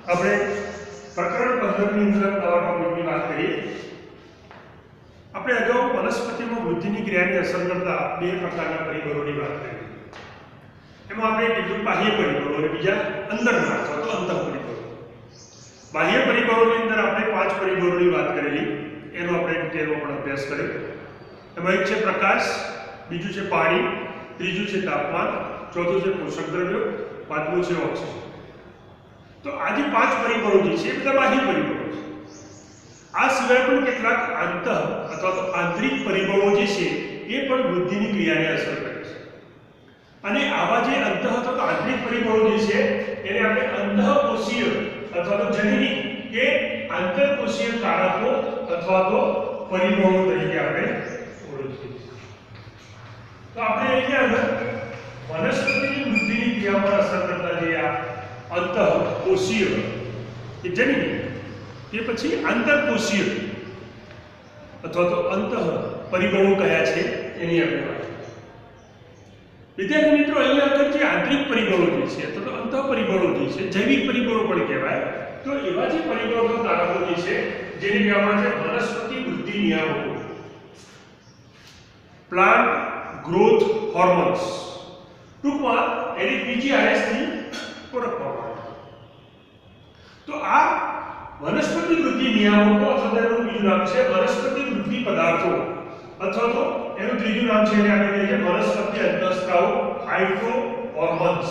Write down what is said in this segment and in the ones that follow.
આપણે પ્રકરણ 15 ની અંદર નવા ટોપિકની વાત કરીએ. આપણે અગાઉ વનસ્પતિમાં વૃદ્ધિની ક્રિયાને અસર કરતા બે પ્રકારના પરિબળોની વાત કરી. એમાં આપણે કીધું બાહ્ય પરિબળો અને બીજા અંદરના અથવા તો અંતઃ પરિબળો. બાહ્ય પરિબળોની અંદર આપણે 5 પરિબળોની વાત કરેલી, એનો આપણે ડિટેલમાં પણ અભ્યાસ કર્યો. એમાં એક છે પ્રકાશ, બીજું છે પાણી, ત્રીજું છે તાપમાન, ચોથું છે પોષક દ્રવ્યો, પાંચમું છે ઓક્સિજન. તો આ જે 5 પરિબળો જે છે એ બધા બાહ્ય પરિબળો છે. આ સિવાય પણ કેટલાક આંતઃ અથવા તો આંતરિક પરિબળો જે છે એ પણ વૃદ્ધિની ક્રિયાને અસર કરે છે. અને આવા જે અંતઃ અથવા તો આંતરિક પરિબળો જે છે એને આપણે અંતઃકોશીય અથવા તો જનની કે આંતરકોશીય કારકો અથવા તો પરિબળો તરીકે આપણે ઓળખીએ છીએ. તો આપણે અહીંયા વનસ્પતિની વૃદ્ધિની ક્રિયા પર અસર કરતા જે આ અંતઃકોશીય કે જનની કે પછી આંતરકોશીય અથવા તો અંતઃ પરિબળો કયા છે એની આપણે વાત. વિદ્યાર્થી મિત્રો, અહીંયા આગળ જે આંતરિક પરિબળો જે છે અથવા તો અંતઃ પરિબળો જે છે, જૈવિક પરિબળો પણ કહેવાય. તો એવા જે પરિબળો કારકો જે છે જેને કહેવામાં છે વનસ્પતિ વૃદ્ધિ નિયામકો, પ્લાન્ટ ગ્રોથ હોર્મોન્સ. ટૂંકમાં એની PGRS થી ઓળખવામાં આવે. તો આ વનસ્પતિ વૃદ્ધિ નિયામકો અથવા તેનું બીજું નામ છે વનસ્પતિ વૃદ્ધિ પદાર્થો અથવા તો એનું ત્રીજું નામ છે એને આપણે કહીએ છીએ વનસ્પતિ અંતઃસ્ત્રાવ ફાઇટો હોર્મોન્સ.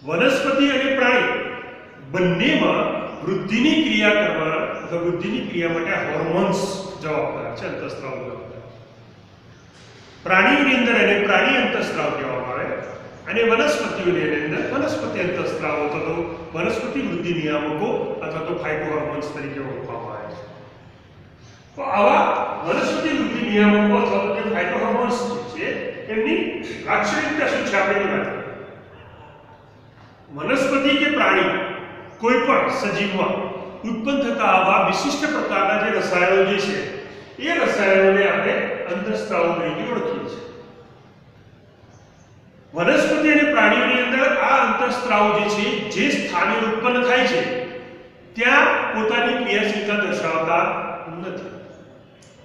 વનસ્પતિ અને પ્રાણી બંનેમાં વૃદ્ધિની ક્રિયા કરવા અથવા વૃદ્ધિની ક્રિયા માટે હોર્મોન્સ જવાબદાર છે, અંતઃસ્ત્રાવ જવાબદાર. પ્રાણીની અંદર એને પ્રાણી અંતઃસ્ત્રાવ કહેવામાં આવે અને વનસ્પતિઓની અંદર વનસ્પતિ અંતઃસ્ત્રાવ અથવા તો વનસ્પતિ વૃદ્ધિ નિયામકો અથવા તો ફાઇટોહોર્મોન્સ તરીકે ઓળખવામાં આવે છે. તો આવા વનસ્પતિ વૃદ્ધિ નિયામકો અથવા તો જે ફાઇટોહોર્મોન્સ છે એમની લાક્ષણિકતા શું છે આપણે વાત કરીએ. વનસ્પતિ કે પ્રાણી કોઈ પણ સજીવમાં ઉત્પન્ન થતા આવા વિશિષ્ટ પ્રકારના જે રસાયણો જે છે એ રસાયણોને આપણે અંતઃસ્ત્રાવો તરીકે ઓળખીએ છીએ. વનસ્પતિ અને પ્રાણીઓની અંદર આ અંતઃસ્ત્રાવો જે છે જે સ્થાને ઉત્પન્ન થાય છે ત્યાં પોતાની ક્રિયાશીલતા દર્શાવતા નથી,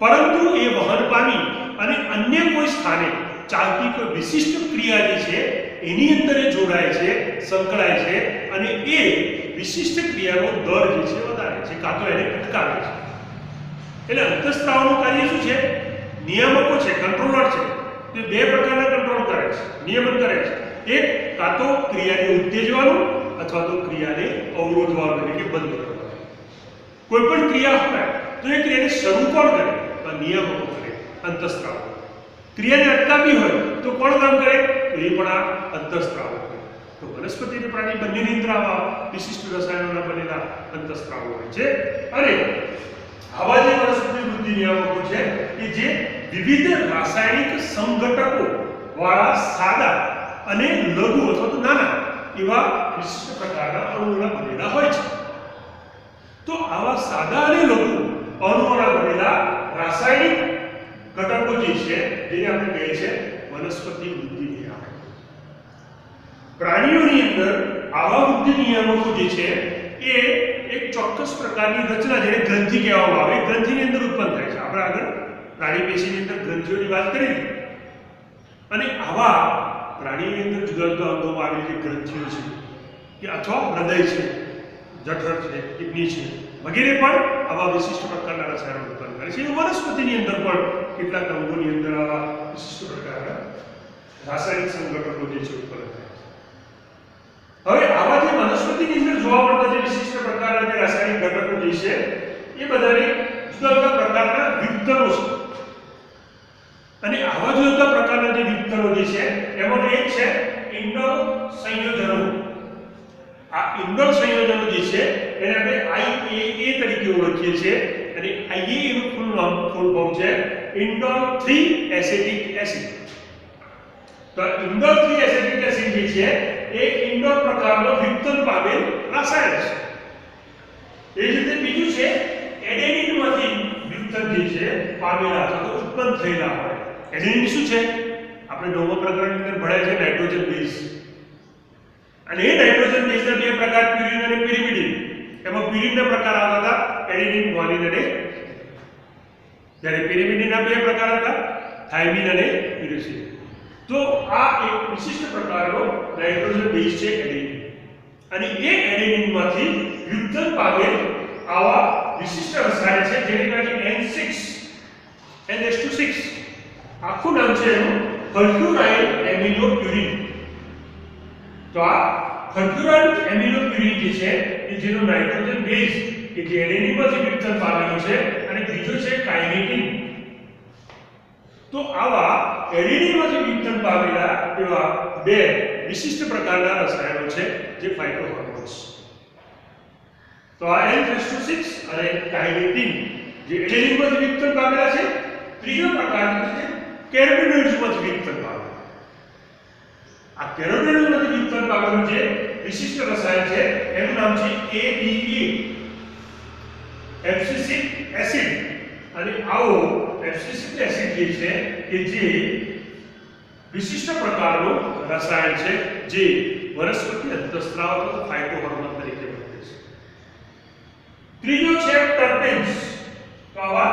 પરંતુ એ વહન પામી અને અન્ય કોઈ સ્થાને ચાલતી કોઈ વિશિષ્ટ ક્રિયા જે છે એની અંદર એ જોડાય છે, સંકળાય છે અને એ વિશિષ્ટ ક્રિયાનો દર જે છે વધારે છે કાં તો એને અટકાવે છે. એટલે અંતઃસ્ત્રાવનું કાર્ય શું છે? નિયામકો છે, કંટ્રોલર છે. તે બે પ્રકારના કંટ્રોલ કરે છે, નિયમન કરે છે. એક કાં તો ક્રિયાને ઉત્તેજવાનું અથવા તો ક્રિયાને અવરોધવાનું એટલે કે બંધ કરવાનું. કોઈ પણ ક્રિયા હોય તો એ ક્રિયાને શરૂ કોણ કરે? તો નિયામકો કરે, અંતઃસ્ત્રાવ. ક્રિયાને અટકાવવી હોય તો કોણ કામ કરે? તો એ પણ આ અંતઃસ્ત્રાવ કરે. તો વનસ્પતિ અને પ્રાણી બંનેની અંદર આવા વિશિષ્ટ રસાયણોના બનેલા અંતઃસ્ત્રાવો હોય છે. અને આવા જે વનસ્પતિ વૃદ્ધિ નિયામકો છે કે જે વિવિધ રાસાયણિક સંઘટકો વાળા સાદા અને લઘુ અથવા તો નાના એવા વિશિષ્ટ પ્રકારના અણુઓના બનેલા હોય છે. તો આવા સાદા અને લઘુ અણુઓના બનેલા રાસાયણિક ઘટકો જે છે જેને આપણે કહીએ છીએ વનસ્પતિ વૃદ્ધિ નિયામકો. પ્રાણીઓની અંદર આવા વૃદ્ધિ નિયામકો જે છે એ એક ચોક્કસ પ્રકારની રચના જેને ગ્રંથિ કહેવામાં આવે, ગ્રંથિની અંદર ઉત્પન્ન થાય છે. આપણે આગળ પ્રાણી પેશીની અંદર ગ્રંથિઓની વાત કરી અને આવા પ્રાણીની અંદર જુદા જુદા અંગોમાં આવેલી જે ગ્રંથિઓ છે કે અથવા હૃદય છે, જઠર છે, કિડની છે વગેરે પણ આવા વિશિષ્ટ પ્રકારના રસાયણો ઉત્પન્ન કરે છે. વનસ્પતિની અંદર પણ કેટલાક અંગોની અંદર આવા વિશિષ્ટ પ્રકારના રાસાયણિક સંઘટકો જે છે ઉત્પન્ન થાય છે. હવે આવા જે વનસ્પતિની અંદર જોવા મળતા જે વિશિષ્ટ પ્રકારના જે રાસાયણિક ઘટકો જે છે એ બધાને જુદા જુદા પ્રકારના વિઘટનો છે. અને આવા જુદા જુદા પ્રકારના જે વિઘટનો જે છે એમાં એક છે ઇન્ડોર સંયોજનો. આ ઇન્ડોર સંયોજનો જે છે એને આપણે IAA તરીકે ઓળખીએ છીએ અને IAA નું ફૂલ ફોર્મ છે ઇન્ડોર 3 એસિટિક એસિડ. તો ઇન્ડોર 3 એસિટિક એસિડ જે છે એ ઇન્ડોર પ્રકારનો વિઘટન પામેલ રસાયણ છે. એ જ રીતે બીજું છે એડેનિનમાંથી વિઘટન જે છે પામેલા અથવા ઉત્પન્ન થયેલા હોય. એડેનિન શું છે? આપણે નવમા પ્રકરણની અંદર ભણ્યા છે નાઇટ્રોજન બેઝ, અને એ નાઇટ્રોજન બેઝના બે પ્રકાર પ્યુરિન અને પિરિમિડિન. એમાં પ્યુરિનના પ્રકાર આવતા હતા એડિનિન, ગ્વાનિન અને જ્યારે પિરિમિડિનના બે પ્રકાર હતા થાઇમિન અને યુરેસિલ. તો આ એક વિશિષ્ટ પ્રકારનો નાઇટ્રોજન બેઝ છે એડિનિન, અને એ એડિનિનમાંથી વિઘટન પામેલ આવા વિશિષ્ટ રસાયણ છે જેને કહેવાય NH2 NH2 આખું નામ છે એનું ફલ્ક્યુરાઇલ એમિનોપ્યુરિન. તો આ ફલ્ક્યુરાઇલ એમિનોપ્યુરિન જે છે એ જેનો નાઇટ્રોજન બેઝ કે જે એડિનિનમાંથી વિઘટન પામેલો છે, અને બીજો છે કાઇનેટિન. તો આવા એડિનિનમાંથી વિઘટન પામેલા એવા બે વિશિષ્ટ પ્રકારના રસાયણો છે જે ફાઇટોહોર્મોન્સ. તો આ NH2 અને કાઇનેટિન જે એડિનિનમાંથી વિઘટન પામેલા છે. ત્રીજો પ્રકાર છે કેરોટિનોઇડ્સમાંથી વિઘટન પામેલા. આ કેરોટિનોઇડ્સમાંથી વિઘટન પામેલું જે વિશિષ્ટ રસાયણ છે એનું નામ છે ADA, એબ્સિસિક એસિડ. અને આવો એબ્સિસિક એસિડ જે છે કે જે વિશિષ્ટ પ્રકારનું રસાયણ છે જે વનસ્પતિ અંતઃસ્ત્રાવ અથવા ફાઇટોહોર્મોન તરીકે વર્તે છે. ત્રીજો છે ટર્પેન્સ. તો આવા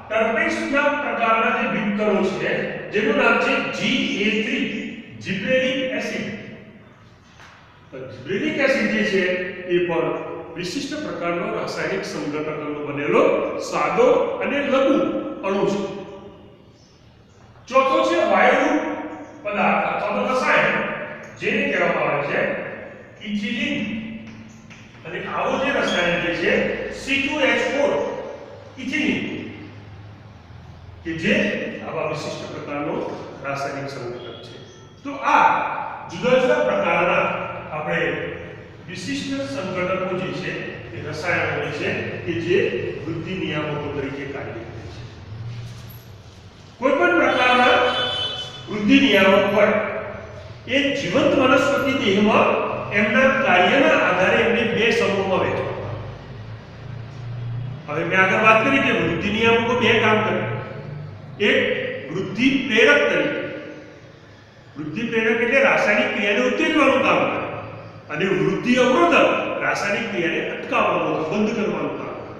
ટર્પેન્સના પ્રકારના જે વિઘટનો છે જેનું નામ છે GA3, જિબ્રેલિક એસિડ. તો જિબ્રેલિક એસિડ જે છે એ પણ વિશિષ્ટ પ્રકારનો રાસાયણિક સંઘટકનો બનેલો સાદો અને લઘુ અણુ છે. ચોથો છે વાયુરૂપ પદાર્થ અથવા રસાયણ જેને કહેવામાં આવે છે ઇથિલિન. અને આવો જે રસાયણ જે છે C2H4 ઇથિલિન કે જે આવા વિશિષ્ટ પ્રકારનો રાસાયણિક સંઘટક છે. તો આ જુદા જુદા પ્રકારના આપણે વિશિષ્ટ સંઘટકો જે છે એ રસાયણો છે કે જે વૃદ્ધિ નિયામકો તરીકે કાર્ય કરે છે. કોઈ પણ પ્રકારના વૃદ્ધિ નિયામક હોય એ જીવંત વનસ્પતિ દેહમાં એમના કાર્યના આધારે એમને બે સમૂહમાં વહેંચવામાં આવે. હવે મેં આગળ વાત કરી કે વૃદ્ધિ નિયામકો બે કામ કરે. એક વૃદ્ધિ પ્રેરક તરીકે, વૃદ્ધિ પ્રેરક એટલે રાસાયણિક ક્રિયાને ઉત્તેજવાનું કામ કરે, અને વૃદ્ધિ અવરોધક રાસાયણિક ક્રિયાને અટકાવવાનું, બંધ કરવાનું કામ કરે.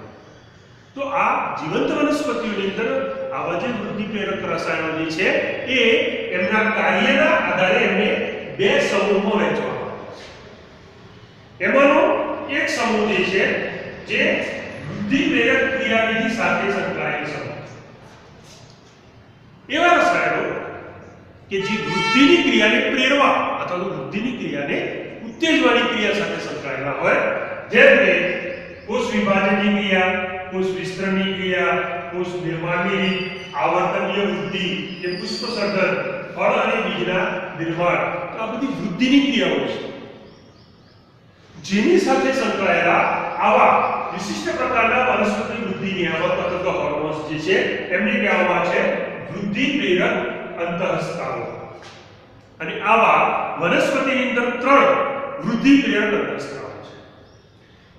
તો આ જીવંત વનસ્પતિઓની અંદર આવા જે વૃદ્ધિ પ્રેરક રસાયણો જે છે એ એમના કાર્યના આધારે એમને બે સમૂહમાં વહેંચવામાં આવે છે. એમાંનો એક સમૂહ જે છે જે વૃદ્ધિ પ્રેરક ક્રિયાવિધિ સાથે સંકળાયેલ સમૂહ. એવા રસાયણો કે જે વૃદ્ધિની ક્રિયાને પ્રેરવા અથવા તો વૃદ્ધિની ક્રિયાને ઉત્તેજવાની ક્રિયા સાથે સંકળાયેલા હોય, જેમ કે કોષ વિભાજનની ક્રિયા, કોષ વિસ્તરણની ક્રિયા, કોષ નિર્માણની રીત, આવર્તનીય વૃદ્ધિ, કે પુષ્પસર્જન, ફળ અને બીજના નિર્માણ. આ બધી વૃદ્ધિની ક્રિયાઓ છે. જેની સાથે સંકળાયેલા આવા વિશિષ્ટ પ્રકારના વનસ્પતિ વૃદ્ધિ નિયામક અથવા હોર્મોન્સ જે છે એમને કહેવામાં આવે છે વૃદ્ધિ પ્રેરક અંતઃસ્ત્રાવો. અને આવા વનસ્પતિની અંદર ત્રણ વૃદ્ધિ પ્રેરક અંતઃસ્ત્રાવો છે.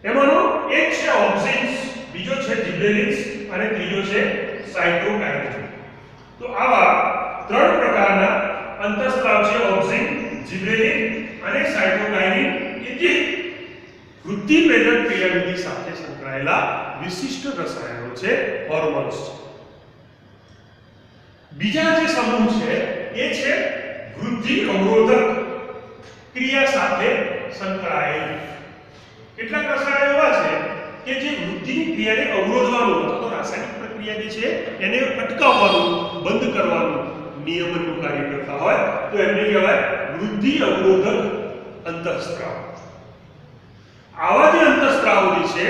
એમાંનો એક છે ઓક્સિન્સ, બીજો છે જિબ્રેલિન્સ અને ત્રીજો છે સાઇટોકાઇનેટિન. તો આવા ત્રણ પ્રકારના અંતઃસ્ત્રાવ છે ઓક્સિન, જિબ્રેલિન અને સાઇટોકાઇનેટિન કે જે વૃદ્ધિ પ્રેરક ક્રિયાવિધિ સાથે સંકળાયેલા વિશિષ્ટ રસાયણો છે, હોર્મોન્સ છે. બીજા જે સમૂહ છે એ છે વૃદ્ધિ અવરોધક ક્રિયા સાથે સંકળાયેલ. કેટલાક રસાયણો એવા છે કે જે વૃદ્ધિની ક્રિયાને અવરોધવાનું અથવા તો રાસાયણિક પ્રક્રિયા જે છે એને અટકાવવાનું, બંધ કરવાનું નિયમનનું કાર્ય કરતા હોય તો એમને કહેવાય વૃદ્ધિ અવરોધક અંતઃસ્ત્રાવ. આવા જે અંતઃસ્ત્રાવો જે છે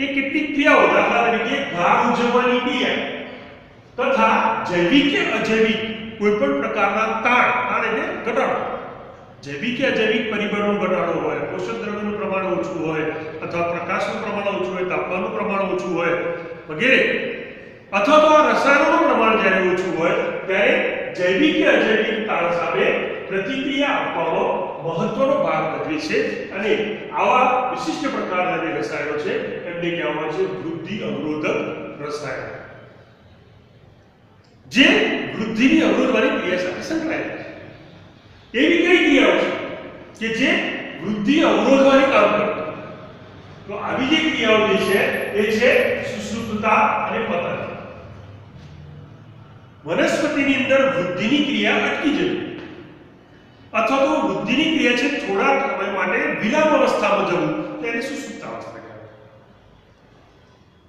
એ કેટલીક ક્રિયાઓ, દાખલા તરીકે ઘા ઉજવવાની ક્રિયા તથા જૈવિક કે અજૈવિક કોઈ પણ પ્રકારના તાણ એટલે ઘટાડો, જૈવિક કે અજૈવિક પરિબળનો ઘટાડો હોય, પોષક દ્રવ્યનું પ્રમાણ ઓછું હોય અથવા પ્રકાશનું પ્રમાણ ઓછું હોય, તાપમાનનું પ્રમાણ ઓછું હોય વગેરે, અથવા તો આ રસાયણોનું પ્રમાણ જ્યારે ઓછું હોય ત્યારે જૈવિક કે અજૈવિક તાણ સામે પ્રતિક્રિયા આપવાનો મહત્વનો ભાગ ભજવે છે. અને આવા વિશિષ્ટ પ્રકારના જે રસાયણો છે એમને કહેવામાં આવે છે વૃદ્ધિ અવરોધક રસાયણ. જે વૃદ્ધિની અવરોધવાની ક્રિયા સાથે સંકળાયેલા છે. એવી કઈ ક્રિયાઓ છે કે જે વૃદ્ધિ અવરોધવાની કામ કરતી? તો આવી જે ક્રિયાઓ જે છે એ છે સુષુપ્તતા અને પતન. વનસ્પતિની અંદર વૃદ્ધિની ક્રિયા અટકી જવી અથવા તો વૃદ્ધિની ક્રિયા છે થોડા સમય માટે વિરામ અવસ્થામાં જવું તેને સુષુપ્તા અવસ્થા કહેવાય.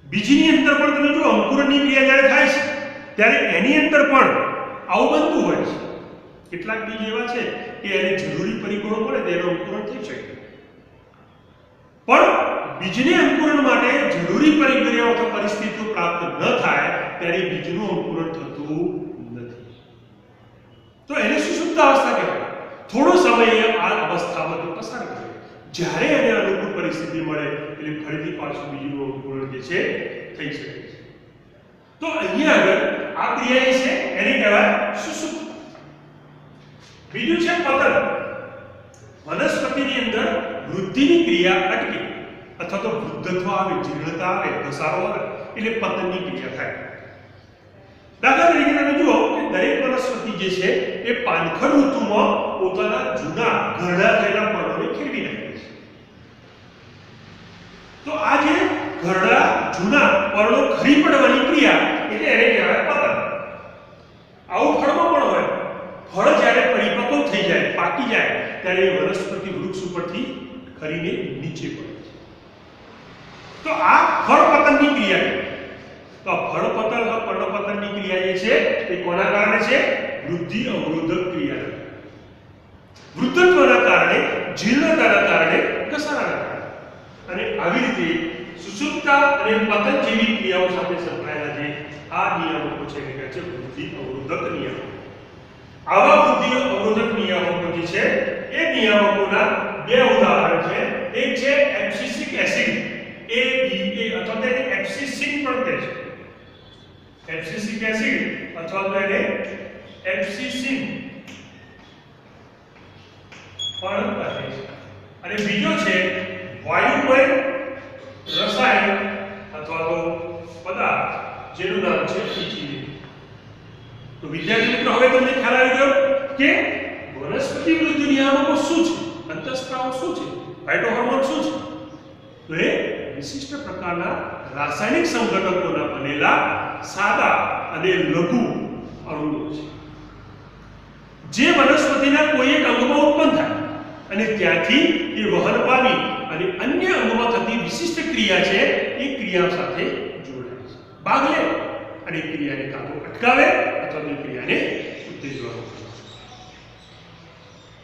બીજની અંદર પણ તમે જો અંકુરણની ક્રિયા જ્યારે થાય છે ત્યારે એની અંદર પણ આવું બનતું હોય છે. કેટલાક બીજ એવા છે કે એને જરૂરી પરિબળો મળે તેનો અંકુરણ થઈ શકે, પણ બીજને અંકુરણ માટે જરૂરી પરિબળો અથવા પરિસ્થિતિઓ પ્રાપ્ત ન થાય ત્યારે બીજનું અંકુરણ થતું નથી. તો એને સુષુપ્ત અવસ્થા કહેવાય. થોડો સમય આ અવસ્થામાંથી પસાર કરે, જ્યારે એને અનુકૂળ પરિસ્થિતિ મળે એટલે ફરીથી પાછું બીજનું અંકુરણ જે છે થઈ શકે છે. તો અહીંયા આગળ આ ક્રિયા છે એને કહેવાય સુષુપ્ત. બીજું છે પતન. વનસ્પતિની અંદર વૃદ્ધિની ક્રિયા અટકે અથવા તો વૃદ્ધત્વ આવે, જીર્ણતા આવે, ઘસારો આવે એટલે પતનની ક્રિયા થાય. દાખલા તરીકે તમે જુઓ કે દરેક વનસ્પતિ જે છે એ પાનખર ઋતુમાં પોતાના જૂના ઘરડા થયેલા પર્ણોને ખેડવી નાખે છે. તો આ જે ઘરડા જૂના પર્ણો ખરી પડવાની ક્રિયા એટલે એને કહેવાય પતન. આવું ફળમાં પણ હોય. ફળ જ્યારે પરિપક્વ થઈ જાય, પાકી જાય ત્યારે એ વનસ્પતિ વૃક્ષ ઉપરથી ખરીને નીચે પડે છે. તો આ ફળ પતનની ક્રિયા છે. તો ફળ પતન અથવા પર્ણપતનની ક્રિયા જે છે એ કોના કારણે છે? વૃદ્ધિ અવરોધક ક્રિયા. વૃદ્ધત્વના કારણે, જીર્ણતાના કારણે, ઘસારાના કારણે. અને આવી રીતે સુષુપ્તતા અને પતન જેવી ક્રિયાઓ સાથે સંકળાયેલા જે આ નિયામકો છે એને કહે છે વૃદ્ધિ અવરોધક નિયામકો. આવા વૃદ્ધિ અવરોધક નિયામકો જે છે એ નિયામકોના બે ઉદાહરણ છે. એક છે એબ્સિસિક એસિડ, ABA અથવા તેને એબ્સિસિન પણ કહે છે. એબ્સિસિક એસિડ અથવા તો એને એબ્સિસિન પણ કહે છે. અને બીજો છે વાયુમય રસાયણ અથવા તો પદાર્થ જેનું નામ છે ઇથિલિન. તો વિદ્યાર્થી મિત્રો હવે તમને ખ્યાલ આવી ગયો કે વનસ્પતિ વૃદ્ધિ નિયામકો શું છે, અંતઃસ્ત્રાવ શું છે, ફાઇટોહોર્મોન શું છે? તો એ વિશિષ્ટ પ્રકારના રાસાયણિક સંઘટકોના બનેલા સાદા અને લઘુ અણુઓ છે જે વનસ્પતિના કોઈ એક અંગમાં ઉત્પન્ન થાય અને ત્યાંથી એ વહન પામી અને અન્ય અંગમાં થતી વિશિષ્ટ ક્રિયા છે એ ક્રિયા સાથે જોડાય છે, ભાગ લે અને ક્રિયાને કાં તો અટકાવે અથવા તો ક્રિયાને ઉત્તેજવા આપે.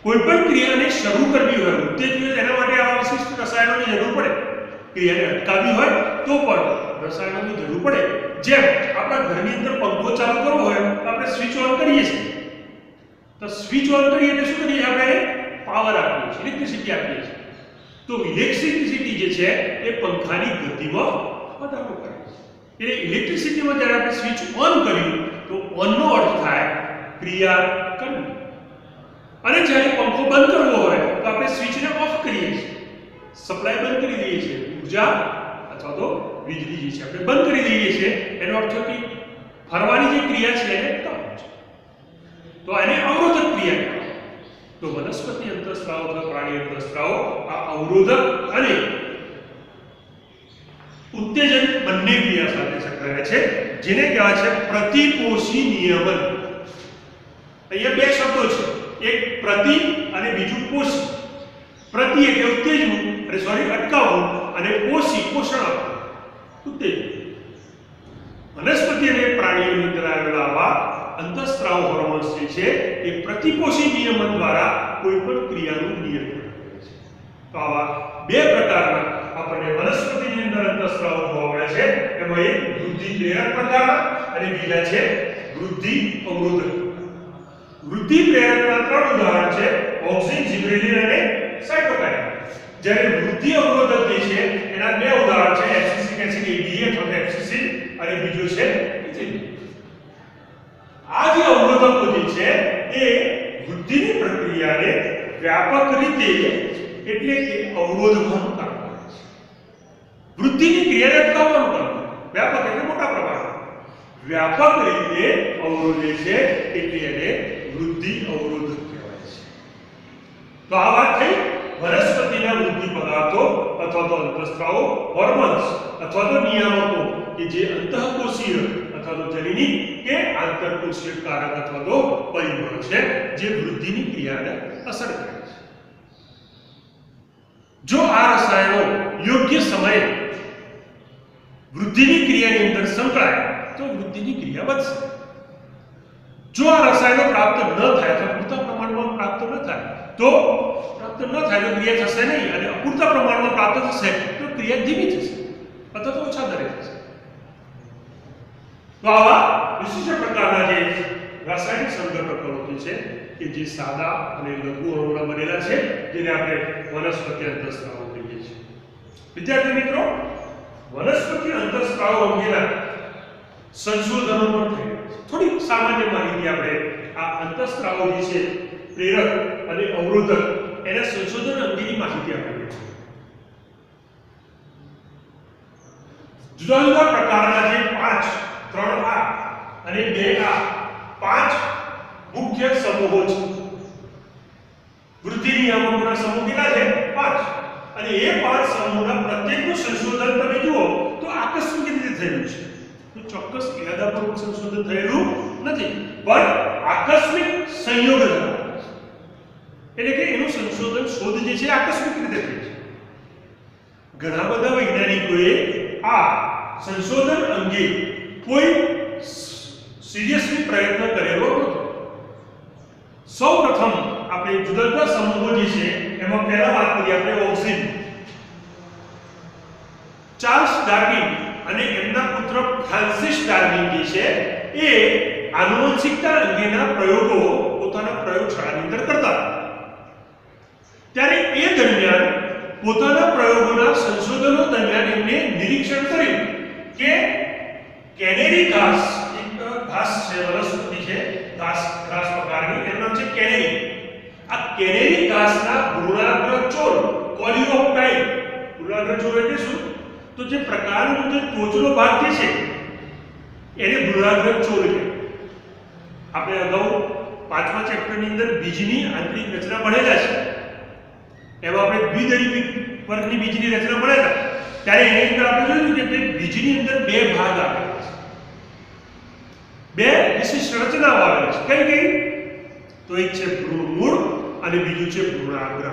કોઈ પણ ક્રિયાને શરૂ કરવી હોય, ઉત્તેજવી હોય, તેના માટે આવા વિશિષ્ટ રસાયણોની જરૂર પડે. ક્રિયાને અટકાવવી હોય તો પણ રસાયણોની જરૂર પડે. જેમ આપણા ઘરની અંદર પંખો ચાલુ કરવો હોય તો આપણે સ્વિચ ઓન કરીએ છીએ. તો સ્વિચ ઓન કરીએ એટલે શું કરીએ? આપણે પાવર આપીએ છીએ, ઇલેક્ટ્રિસિટી આપીએ છીએ. તો ઇલેક્ટ્રિસિટી જે છે એ પંખાની ગતિમાં વધારો કરે છે. એટલે ઇલેક્ટ્રિસિટીમાં જ્યારે આપણે સ્વિચ ઓન કર્યું તો ઓનનો અર્થ થાય ક્રિયા કરવી. અને જ્યારે પંખો બંધ કરવો હોય તો આપણે સ્વિચને ઓફ કરીએ છીએ, સપ્લાય બંધ કરી દઈએ છીએ, ઉર્જા અથવા તો વીજળી જે છે આપણે બંધ કરી દઈએ છીએ. એનો અર્થ કે ફરવાની જે ક્રિયા છે એને અટકાવવું છે. તો આને અવરોધક ક્રિયા કહેવાય. તો વનસ્પતિ અંતઃસ્ત્રાવ અથવા પ્રાણી અંતઃસ્ત્રાવ આ અવરોધક અને ઉત્તેજન બંને ક્રિયા સાથે સંકળાયેલા છે જેને કહેવાય છે પ્રતિપોષી નિયમન. અહીંયા બે શબ્દો છે, એક પ્રતિ અને બીજું પોષી. પ્રતિ એટલે ઉત્તેજવું અને સોરી અટકાવવું, અને પોષી પોષણ આપવું, ઉત્તેજવું. વનસ્પતિ અને પ્રાણીઓની અંદર આવેલા આવા અંતઃસ્ત્રાવ હોર્મોન્સ જે છે એ પ્રતિપોષી નિયમન દ્વારા કોઈ પણ ક્રિયાનું નિયંત્રણ કરે છે. તો આવા બે પ્રકારના આપણને વનસ્પતિની અંદર અંતઃસ્ત્રાવ જોવા મળે છે. એમાં એક વૃદ્ધિ પ્રેરક પ્રકારના અને બીજા છે વૃદ્ધિ અવરોધક. વૃદ્ધિ પ્રેરકના ત્રણ ઉદાહરણ છે, ઓક્સિન, જિબરેલિન અને સાયટોકાઇન. જ્યારે વૃદ્ધિ અવરોધક જે છે એના બે ઉદાહરણ છે, એબ્સિસિક એસિડ ABA અથવા એબ્સિસિન અને બીજો છે ઇથિલિન. આ જે અવરોધકો જે છે એ વૃદ્ધિની પ્રક્રિયાને વ્યાપક રીતે એટલે કે અવરોધવાનું કામ કરે છે. વૃદ્ધિની ક્રિયાને અટકાવવાનું કામ કરે. વ્યાપક એટલે મોટા પ્રમાણમાં. વ્યાપક રીતે અવરોધે છે એટલે એને વૃદ્ધિ અવરોધક કહેવાય છે. તો આ વાત થઈ વનસ્પતિના વૃદ્ધિ પદાર્થો અથવા તો અંતઃસ્ત્રાવો, હોર્મોન્સ અથવા તો નિયામકો કે જે અંતઃકોષીય અથવા તો જનીનિક કે આંતરકોષીય કારક અથવા તો પરિબળો છે જે વૃદ્ધિની ક્રિયાને અસર કરે છે. જો આ રસાયણો યોગ્ય સમયે વૃદ્ધિની ક્રિયાની અંદર સંકળાય તો વૃદ્ધિની ક્રિયા વધશે. જો આ રસાયણો પ્રાપ્ત ન થાય તો પૂરતા પ્રમાણમાં પ્રાપ્ત ન થાય તો ક્રિયા થશે નહીં, અને અપૂરતા પ્રમાણમાં પ્રાપ્ત થશે તો ક્રિયા ધીમી થશે અથવા તો ઓછા દરે થશે. તો આવા વિશિષ્ટ પ્રકારના જે રાસાયણિક સંઘટકો છે કે જે સાદા અને લઘુ અણુઓના બનેલા છે જેને આપણે વનસ્પતિ અંતઃસ્ત્રાવો કહીએ છીએ. વિદ્યાર્થી મિત્રો, વનસ્પતિ અંતઃસ્ત્રાવો અંગેના સંશોધનો પણ થઈ થોડી સામાન્ય માહિતી આપણે આ અંતઃસ્ત્રાવો જે છે પ્રેરક અને અવરોધક એના સંશોધન અંગેની માહિતી આપી છે. જુદા જુદા પ્રકારના જે 3A અને 2A 5 મુખ્ય સમૂહો છે. વૃદ્ધિ નિયામકોના સમૂહ કેટલા છે? 5. અને એ 5 સમૂહના પ્રત્યેકનું સંશોધન તમે જુઓ તો આકસ્મિક રીતે થયેલું છે. તો ચોક્કસ ઇરાદાપૂર્વક સંશોધન થયેલું નથી, પણ આકસ્મિક સંયોગ ધરાવે છે. એટલે કે એનું સંશોધન શોધ જે છે આકસ્મિક રીતે થઈ છે. ઘણા બધા વૈજ્ઞાનિકોએ આ સંશોધન અંગે કોઈ સિરિયસલી પ્રયત્ન કરેલો નહોતો. સૌપ્રથમ આપણે જુદા જુદા સમૂહો જે છે એમાં પહેલા વાત કરીએ આપણે ઓક્સિન. ચાર્લ્સ ડાર્વિન અને એમના પુત્ર ફ્રાન્સિસ ડાર્વિન જે છે એ આનુવંશિકતા અંગેના પ્રયોગો પોતાના પ્રયોગશાળાની અંદર કરતા. ત્યારે એ દરમિયાન પોતાના પ્રયોગોના સંશોધનો દરમિયાન એમણે નિરીક્ષણ કર્યું કે કેનેરી ઘાસ, એક ઘાસ છે, વનસ્પતિ છે, ઘાસ પ્રકારની, એનું નામ છે કેનેરી. આ કેનેરી ઘાસના ભ્રૂણાગ્ર ચોલ, કોલિઓપ્ટાઇલ, ભ્રૂણાગ્ર ચોલ એટલે શું? તો જે પ્રકારનો જે ટોચનો ભાગ જે છે એને ભ્રૂણાગ્ર ચોલ કહેવાય. આપણે અગાઉ 5મા ચેપ્ટરની અંદર બીજની આંતરિક રચના ભણેલા છે. એમાં આપણે દ્વિદળી વર્ગની બીજની રચના ભણેલા, ત્યારે એની અંદર આપણે જોયું કે બીજની અંદર 2 ભાગ આવેલા છે, 2 વિશિષ્ટ રચનાઓ આવેલી છે. કઈ તો એક છે ભ્રૂણમૂળ અને બીજું છે ભ્રૂણાગ્ર.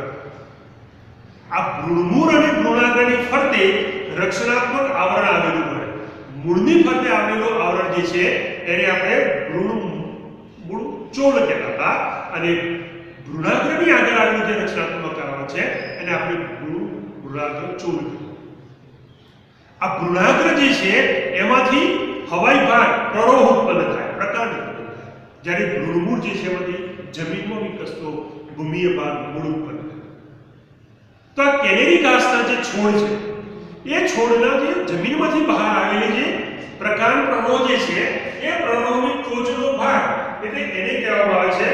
આ ભ્રૂણમૂળ અને ભ્રૂણાગ્રની ફરતે રક્ષણાત્મક આવરણ આવેલું હોય. મૂળની ફરતે આવેલું આવરણ જે છે એને આપણે ભ્રૂણમૂળ ચોલ કહેતા હતા, અને ભ્રૂણાગ્રની આગળ આવેલું જે રક્ષણાત્મક આવરણ છે એને આપણે ભ્રૂણાગ્ર ચોલ. આ ભ્રૂણાગ્ર જે છે એમાંથી હવાઈ ભાગ પ્રરોહ ઉત્પન્ન થાય, પ્રકાંડ ઉત્પન્ન થાય, જ્યારે ભ્રૂણમૂળ જે છે એમાંથી જમીનમાં વિકસતો ભૂમિય ભાગ મૂળ ઉત્પન્ન થાય. તો આ કેનેરી ઘાસના જે છોડ છે એ છોડના જે જમીનમાંથી બહાર આવેલી જે પ્રકાંડ પ્રરોહ જે છે એ પ્રરોહની ટોચનો ભાગ એટલે એને કહેવામાં આવે છે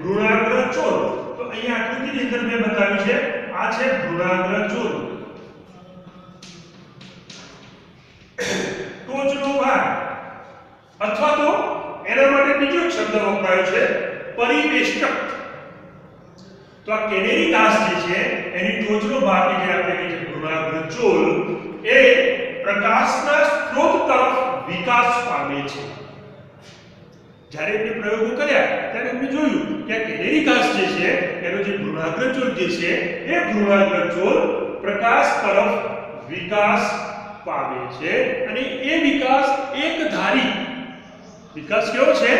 ભ્રૂણાગ્ર ચોલ. તો અહીંયા આકૃતિની અંદર મેં બતાવ્યું છે, આ છે ભ્રૂણાગ્ર ચોલ, ટોચનો ભાગ. અથવા તો એના માટે બીજો શબ્દ વપરાયો છે પરિવેષ્ટક. તો આ કેનેરી ઘાસ જે છે એની ટોચનો ભાગ જે આપણે કહીએ છીએ ભ્રૂણાગ્ર ચોલ એ પ્રકાશના સ્ત્રોત તરફ વિકાસ પામે છે. જ્યારે એ પ્રયોગો કર્યા ત્યારે એમને જોયું કે આ કેનેરી ઘાસ જે છે એનો જે ભ્રૂણાગ્ર ચોલ જે છે એ ભ્રૂણાગ્ર ચોલ પ્રકાશ તરફ વિકાસ પામે છે, અને એ વિકાસ એકધારી વિકાસ કેવો છે?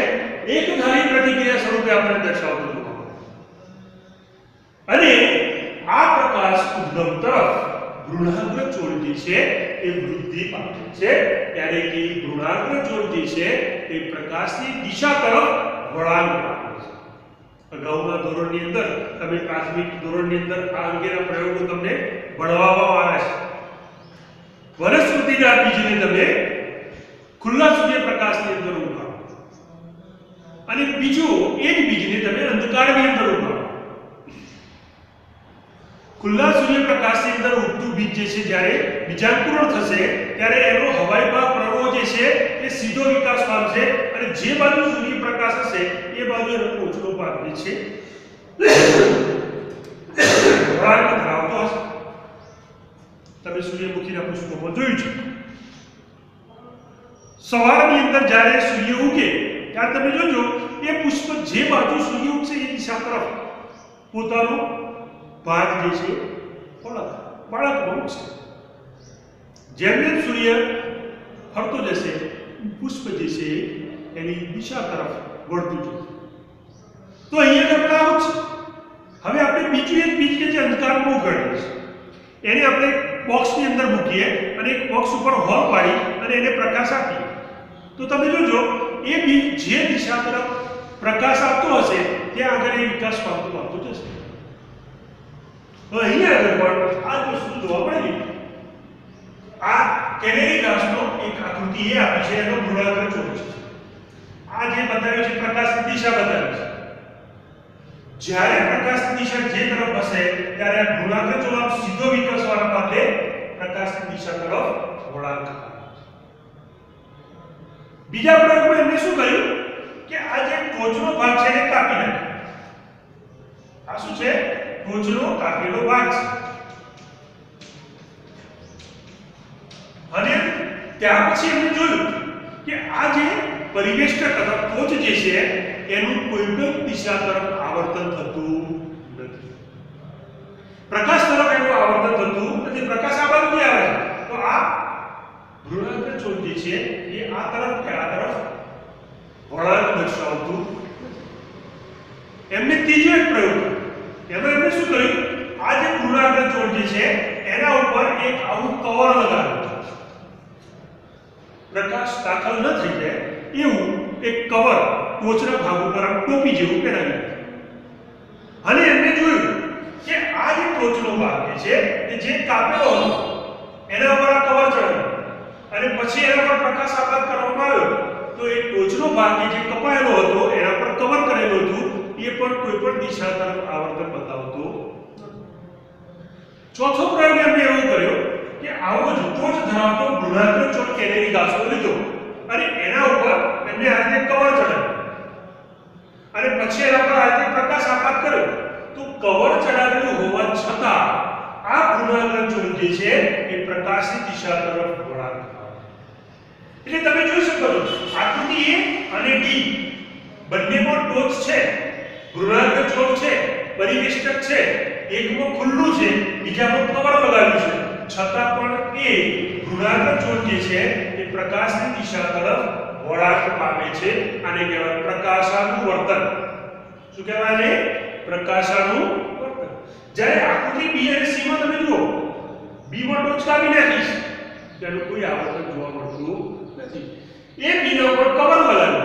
એકધારી પ્રતિક્રિયા સ્વરૂપે આપણે દર્શાવતો જોવા મળે. અને આ પ્રકાશ ઉદ્ગમ તરફ ભ્રૂણાગ્ર ચોલ જે છે એ વૃદ્ધિ પામે છે, ત્યારે કે ભ્રૂણાગ્ર ચોલ જે છે એ પ્રકાશની દિશા તરફ વળાંક પામે છે. અગાઉના ધોરણની અંદર તમે પ્રાથમિક ધોરણની અંદર આ અંગેના પ્રયોગો તમને ભણવામાં આવ્યા છે. વનસ્પતિના બીજને તમે ખુલ્લા સૂર્યપ્રકાશની અંદર ઉગાડો અને બીજું એ જ બીજને તમે અંધકારની અંદર ઉગાડો. ખુલ્લા સૂર્યપ્રકાશની અંદર ઉગતું બીજ જે છે જ્યારે બીજાંકુરણ થશે ત્યારે એનો હવાઈ ભાગ પ્રવાહ જે છે એ સીધો વિકાસ પામશે અને જે બાજુ સૂર્યપ્રકાશ હશે એ બાજુ એનો ટોચનો ભાગ જે છે વળાંક ધરાવતો હશે. તમે સૂર્યમુખીના પુષ્પોમાં જોયું છે સવારની અંદર જ્યારે સૂર્ય ઉગે ત્યારે તમે જોજો એ પુષ્પ જે બાજુ સૂર્ય ઉગશે એ દિશા તરફ પોતાનો ભાગ જે છે વળાંકમાં ઉગશે. જેમ જેમ સૂર્ય ફરતો જશે પુષ્પ જે છે એની દિશા તરફ વળતું જશે. તો અહીંયા આપણે આવું છે. હવે આપણે બીજું એક બીજ કે જે અંધકારમાં ઉઘાડે છે એને આપણે બોક્સની અંદર મૂકીએ અને એક બોક્સ ઉપર હોલ પાડી અને એને પ્રકાશ આપીએ તો તમે જોજો એ બીજ જે દિશા તરફ પ્રકાશ આપતો હશે ત્યાં આગળ એ વિકાસ પામતો જશે. હવે અહીંયા આગળ પણ આ જ વસ્તુ જોવા મળે. આ કેનેરી ઘાસનો એક આકૃતિ એ આપી છે એનો ગોળાકાર ચોરસ છે. આ જે બતાવ્યું છે પ્રકાશની દિશા બતાવી છે. જ્યારે પ્રકાશની દિશા જે તરફ હશે ત્યારે આ ગોળાકાર ચોરસ સીધો વિકાસવાળા માટે પ્રકાશની દિશા તરફ વળાંક. બીજા પ્રયોગમાં એમણે શું કર્યું કે આ જે ટોચનો ભાગ છે એને કાપી નાખ્યો. આ શું છે? ટોચનો કાપેલો ભાગ છે. અને ત્યાર પછી એમણે જોયું કે આ જે પરિવેષ્ટક અથવા ટોચ જે છે એનું કોઈ પણ દિશા તરફ આવર્તન થતું નથી. પ્રકાશ તરફ એનું આવર્તન થતું નથી. પ્રકાશ આ બાજુથી આવે તો આ ગોળાકાર ચોર જે છે એ આ તરફ કે આ તરફ વળાંક દર્શાવતું. એમને ત્રીજો એક પ્રયોગ એમાં એમણે શું કર્યું આ જે ગોળાકાર ચોર જે છે એના ઉપર એક આવું કવર લગાવ્યું. પ્રકાશ દાખલ ન થઈ જાય એવું એક કવર ટોચના ભાગ ઉપર આમ ટોપી જેવું પહેરાવ્યું. અને એમને જોયું કે આ જે ટોચનો ભાગ છે કે જે કાપેલો હતો એના ઉપર આ કવર ચડાવ્યું અને પછી એના પર પ્રકાશ આપાત કરવામાં આવ્યો તો એ ટોચનો ભાગ જે કપાયેલો હતો એના પર કવર કરેલું હતું એ પણ કોઈ પણ દિશા તરફ આવર્તન બતાવતો. ચોથો પ્રયોગ એમણે એવો કર્યો કે આવો જ ટોચ ધરાવતો ગોળાકાર ચોર કેનેરી ઘાસનો લીધો અને એના ઉપર એમને આ રીતે કવર ચડાવ્યું અને પછી એના પર આ રીતે પ્રકાશ આપાત કર્યો તો કવર ચડાવેલું હોવા છતાં આ ગોળાકાર ચોર જે છે એ પ્રકાશની દિશા તરફ વળાંક. એટલે તમે જોઈ શકો છો આકૃતિ A અને D બંનેમાં ટોચ છે, ગોળાકાર ચોર છે, પરિવેષ્ટક છે, એકમાં ખુલ્લું છે બીજામાં કવર લગાવ્યું છે છતાં પણ એ ગોળાકાર ચોર જે છે એ પ્રકાશની દિશા તરફ વળાંક પામે છે. આને કહેવાય પ્રકાશાનુવર્તન. શું કહેવાય ને? પ્રકાશાનુવર્તન. જ્યારે આકૃતિ B અને C માં તમે જુઓ B માં ટોચ કાપી નાખીશ તેનું કોઈ આવર્તન જોવા મળતું નથી. એ B ના ઉપર કવર લગાવ્યું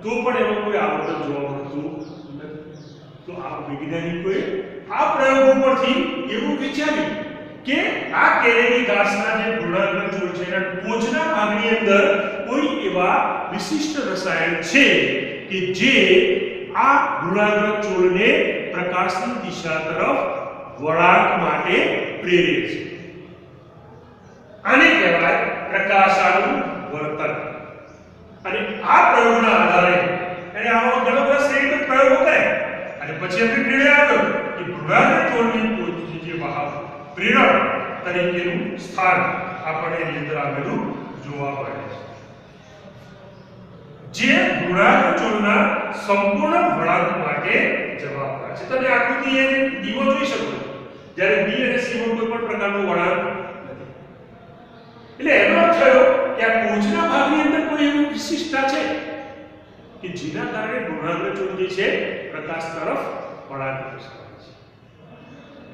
તો પણ એમાં કોઈ આવર્તન જોવા મળતું નથી. તો આ વૈજ્ઞાનિકોએ આ પ્રયોગો પરથી એવું વિચાર્યું કે આ કેનેરી ઘાસના જે ગોળાકાર ચોર છે એના ટોચના ભાગની અંદર કોઈ એવા વિશિષ્ટ રસાયણ છે કે જે આ ગોળાકાર ચોરને પ્રકાશની દિશા તરફ વળાંક માટે પ્રેરે છે. આને કહેવાય પ્રકાશાનુવર્તન. અને આ પ્રયોગના આધારે એને આવા ઘણા બધા શ્રેણીબદ્ધ પ્રયોગો કર્યા અને પછી એમને નિર્ણય આવ્યો કે ગોળાકાર ચોરની ટોચ જે બહાર પ્રેરક તરીકેનું સ્થાન આપણને એની અંદર આવેલું જોવા મળે છે જે ગોળાકાર ચોરના સંપૂર્ણ વળાંક માટે જવાબદાર છે. તમે આકૃતિ એ D માં જોઈ શકો જ્યારે B અને C માં કોઈ પણ પ્રકારનું વળાંક નથી. એટલે એનો અર્થ થયો કે આ ટોચના ભાગની અંદર કોઈ એવી વિશિષ્ટતા છે કે જેના કારણે ગોળાકાર ચોર જે છે પ્રકાશ તરફ વળાંક દર્શાવે છે.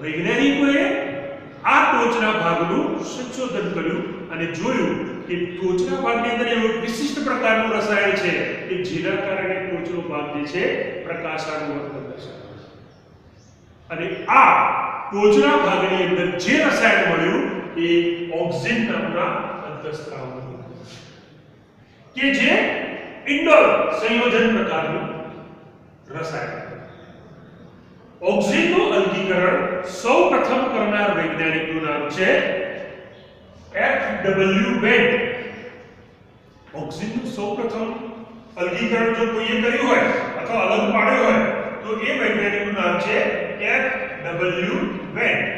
વૈજ્ઞાનિકોએ આ ટોચના ભાગનું સંશોધન કર્યું અને જોયું કે ટોચના ભાગની અંદર એવું વિશિષ્ટ પ્રકારનું રસાયણ છે કે જેના કારણે ટોચનો ભાગ જે છે પ્રકાશાનુવર્તન દર્શાવે છે. અને આ ટોચના ભાગની અંદર જે રસાયણ મળ્યું એ ઓક્સિન નામના અંતઃસ્ત્રાવ કે જે ઇન્ડોર સંયોજન પ્રકારનું રસાયણ. ઓક્સિનનું અલગીકરણ સૌપ્રથમ કરનાર વૈજ્ઞાનિકનું નામ છે FW વેન્ટ. ઓક્સિજનનું સૌપ્રથમ અલગીકરણ જો કોઈએ કર્યું હોય અથવા અલગ પાડ્યું હોય તો એ વૈજ્ઞાનિકનું નામ છે FW વેન્ટ.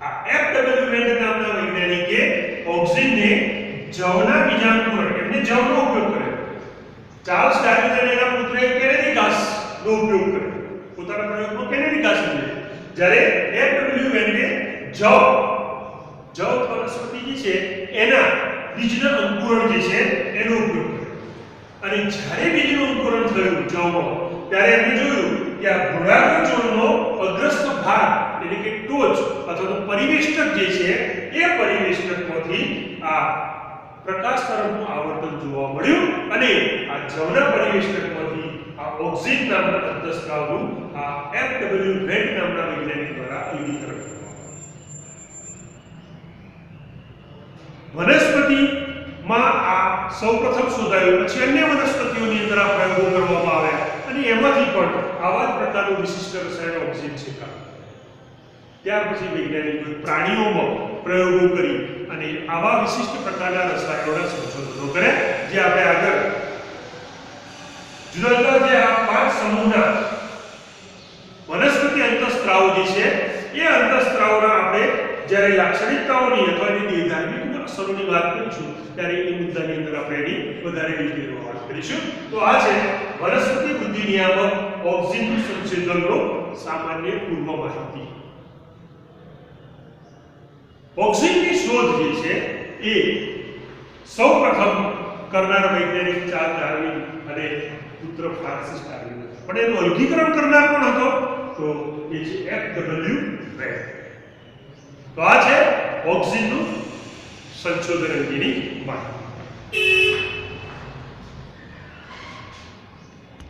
આ FW વેન્ટ નામના વૈજ્ઞાનિકે ઓક્સિજનને જવના બીજાંકુરણ એમને જવનો ઉપયોગ કર્યો. ચાર્લ્સ ડાર્વિન અને એના પુત્રએ કેનેડિકાસનો ઉપયોગ કર્યો. પોતાના પ્રયોગમાં કેનેડિકાસ લીધો. જ્યારે FW વેન્ટે જવ વનસ્પતિ જે છે એના બીજના અંકુરણ જે છે એનો ઉપયોગ કર્યો. અને જ્યારે બીજનું અંકુરણ થયું જવમાં ત્યારે એમણે જોયું કે આ ગોળાકાર છોડનો અગ્રસ્ત ભાગ એટલે કે ટોચ અથવા તો પરિવેષ્ટક જે છે એ પરિવેષ્ટકમાંથી આ પ્રકાશ તરંગનું આવર્તન જોવા મળ્યું અને આ જવના પરિવેષ્ટકમાંથી આ ઓક્સિન નામના અંતઃસ્ત્રાવનું આ FW વેન્ટ નામના વૈજ્ઞાનિક દ્વારા અલગીકરણ વનસ્પતિમાં આ સૌપ્રથમ શોધાયું. પછી અન્ય વનસ્પતિઓની અંદર આ પ્રયોગો કરવામાં આવ્યા અને એમાંથી પણ આવા જ પ્રકારનું વિશિષ્ટ રસાયણ ઓક્સિન છે. ત્યાર પછી વૈજ્ઞાનિકોએ પ્રાણીઓમાં પ્રયોગો કરી અને આવા વિશિષ્ટ પ્રકારના રસાયણોના સંશોધનો કર્યા જે આપણે આગળ જુદા જુદા જે આ 5 સમૂહના વનસ્પતિ અંતઃસ્ત્રાવો જે છે એ અંતઃસ્ત્રાવોના આપણે જ્યારે લાક્ષણિકતાઓની અથવા એની દેહધાર્મિક અસરોની વાત કરીશું ત્યારે એ મુદ્દાની અંદર આપણે એની વધારે ડિટેલમાં વાત કરીશું. તો આ છે વનસ્પતિ વૃદ્ધિ નિયામક ઓક્સિનનું સંશોધનનો સામાન્ય પૂર્વ માહિતી. ઓક્સિનની શોધ જે છે એ સૌપ્રથમ કરનાર વૈજ્ઞાનિક ચાર્લ્સ ડાર્વિન અને પુત્ર ફ્રાન્સિસ ડાર્વિન હતા. પણ એનું અલગીકરણ કરનાર કોણ હતો? તો એ છે FW વેન્ટ. તો આ છે ઓક્સિનનું સંશોધન અંગેની માહિતી.